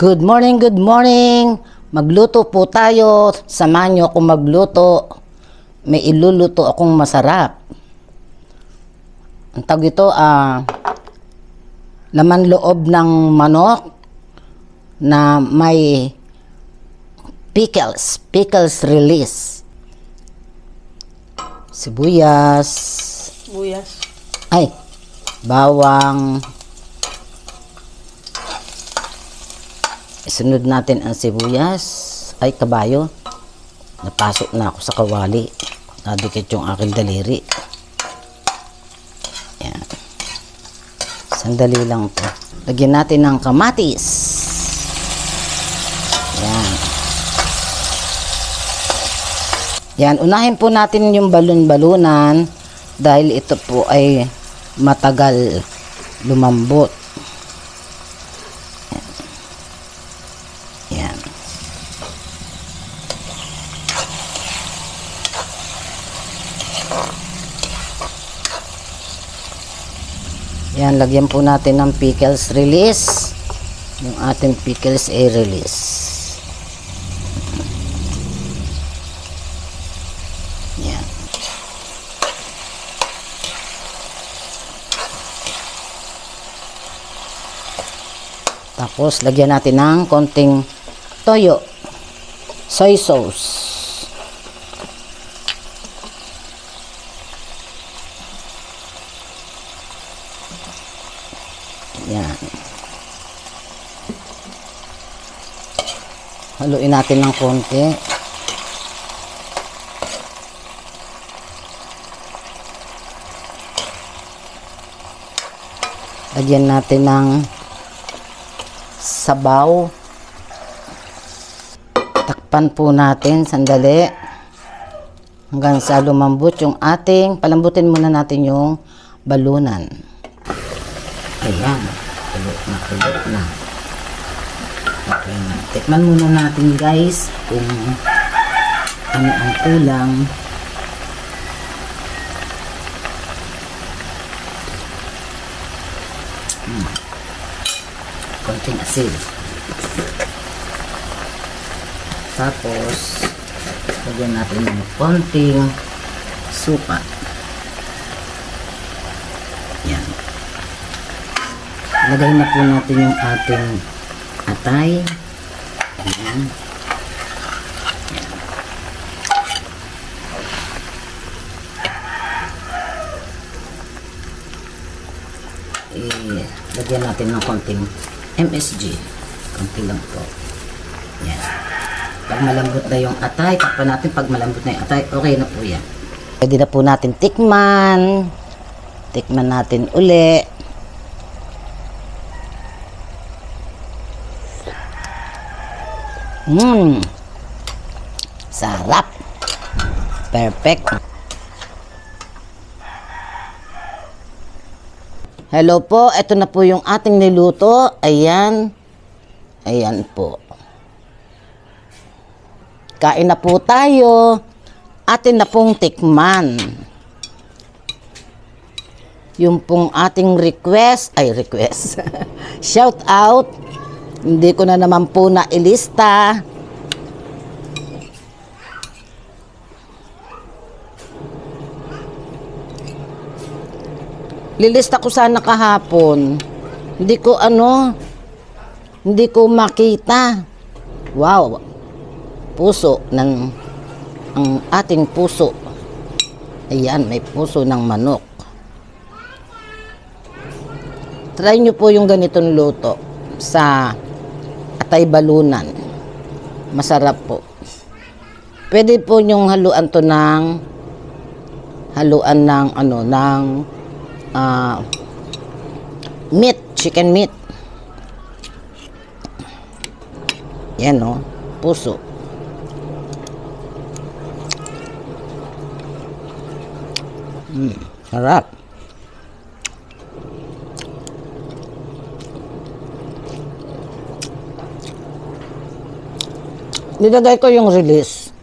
Good morning, good morning. Magluto po tayo. Samahan niyo akong magluto. May iluluto akong masarap. Ang tawag ito, laman loob ng manok na may pickles release. Sibuyas. Ay, bawang. Isunod natin ang sibuyas. Ay, kabayo. Napasok na ako sa kawali. Nadikit yung aking daliri. Yan. Sandali lang to. Lagyan natin ng kamatis. Yan. Yan. Unahin po natin yung balon-balunan dahil ito po ay matagal lumambot. Yan, lagyan po natin ng pickles release. Yung ating pickles ay release. Yan. Tapos, lagyan natin ng konting toyo. Soy sauce. Yan. Haluin natin ng konti. Lagyan natin ng sabaw. Takpan po natin sandali hanggang sa lumambot yung ating, palambutin muna natin yung balunan. Ayan, kulot na. Okay na. Tikman muna natin guys kung ano ang kulang. Konting asin. Tapos, lagyan natin ng konting suka. Yan. Lagay na po natin yung ating atay. Ayan. Lagyan natin ng konting MSG. Konti lang po. Ayan. Pag malambot na yung atay, takpan natin pag malambot na yung atay, okay na po yan. Pwede na po natin tikman. Tikman natin uli. Sarap. Perfect. Hello po, ito na po yung ating niluto. Ayan. Ayan po. Kain na po tayo. Atin na pong tikman. Yung pong ating request. Shout out. Hindi ko na naman po na ilista. Lilista ko sana kahapon. Hindi ko makita. Wow. Puso ng ang ating puso. Ayan, may puso ng manok. Try nyo po yung ganitong luto sa atay balunan. Masarap po. Pwede po nyong haluan to ng meat, chicken meat. Yan o, puso. Sarap. Nilagay ko yung release.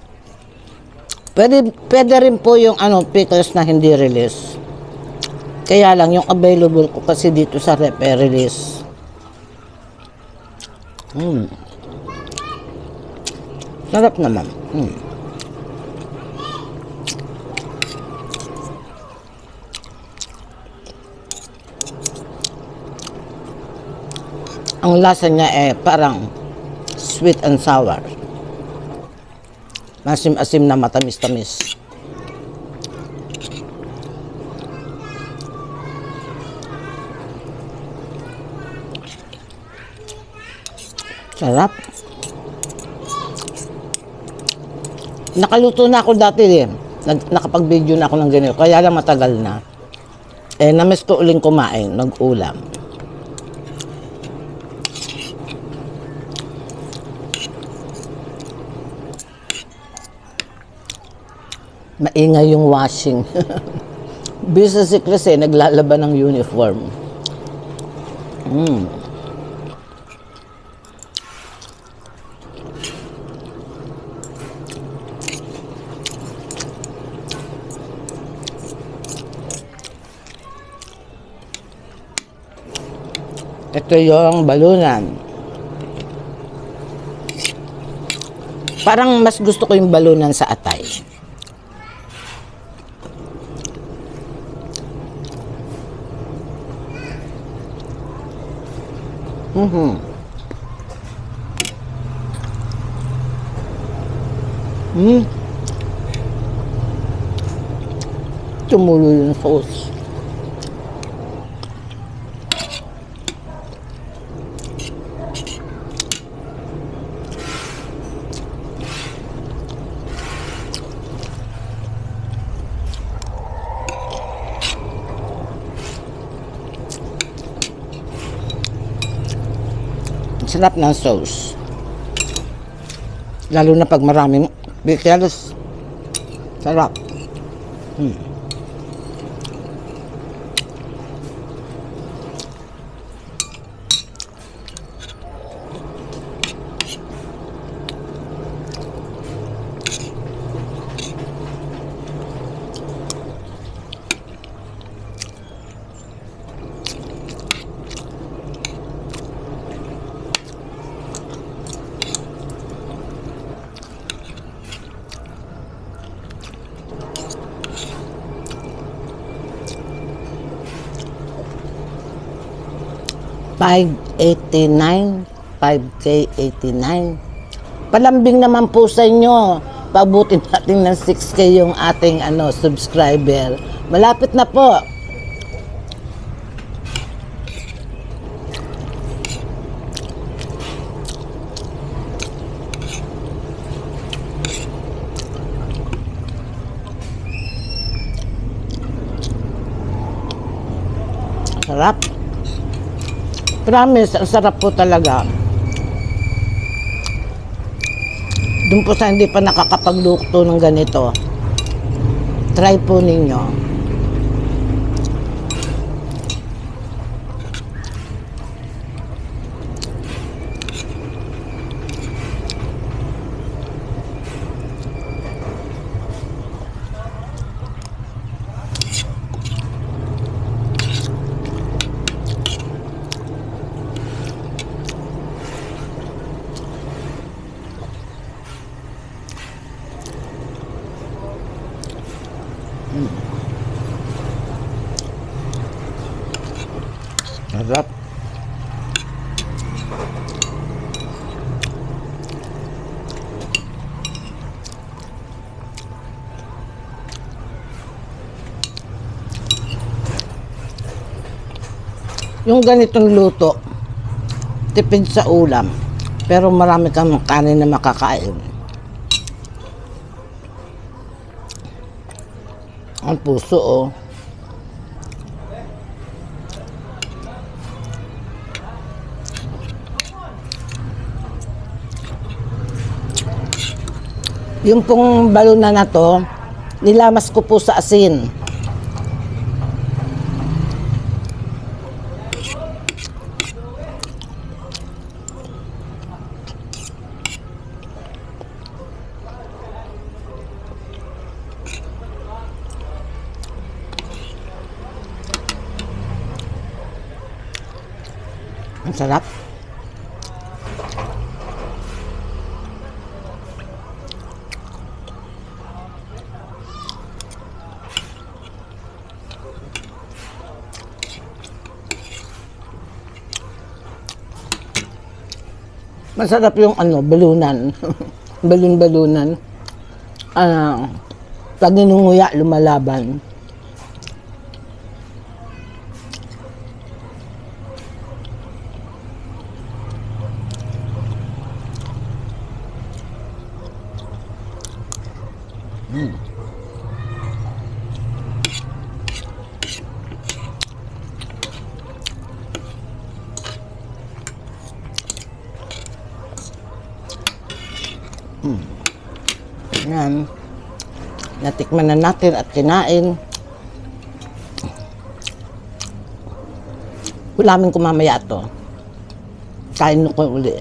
Pwede rin po yung pickles na hindi release. Kaya lang yung available ko kasi dito sa rep release. Sarap naman. Ang lasa niya parang sweet and sour. Masim-asim na matamis-tamis. Sarap. Nakaluto na ako dati nakapag-video na ako ng ganito. Kaya lang matagal na. Na-miss ko uling kumain, nag-ulam. Maingay yung washing. Busy si Chris naglalaban ng uniform. Ito yung balunan. Parang mas gusto ko yung balunan sa atay. Tumulo yung sauce. Sarap ng sauce. Lalo na pag maraming pickles. Sarap. $5.89, 5K89. Palambing naman po sa inyo. Pabutin natin ng 6K yung ating subscriber. Malapit na po. Sarap. Promise, ang sarap po talaga. Doon po sa hindi pa nakakapagluto ng ganito, try po ninyo. Sarap. Yung ganitong luto, tipid sa ulam, pero marami kang kanin na makakain. Ang puso, Yung pong balunan na to, nilamas ko po sa asin. Ang sarap. Masarap yung ano, balunan. Balon-balunan. Pag ninunguya, lumalaban. Yan. Natikman na natin at kinain. Ulamin ko mamaya to. Kain ko uli.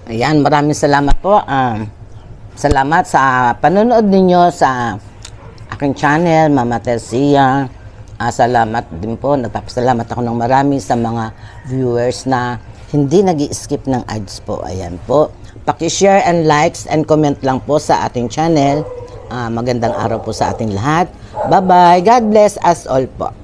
Ayan, maraming salamat po. Salamat sa panonood ninyo sa aking channel, Mama Tercia. Salamat din po. Nagpapasalamat ako ng marami sa mga viewers na hindi nag-i-skip ng ads po. Ayan po. Paki-share and likes and comment lang po sa ating channel. Magandang araw po sa ating lahat. Bye-bye. God bless us all po.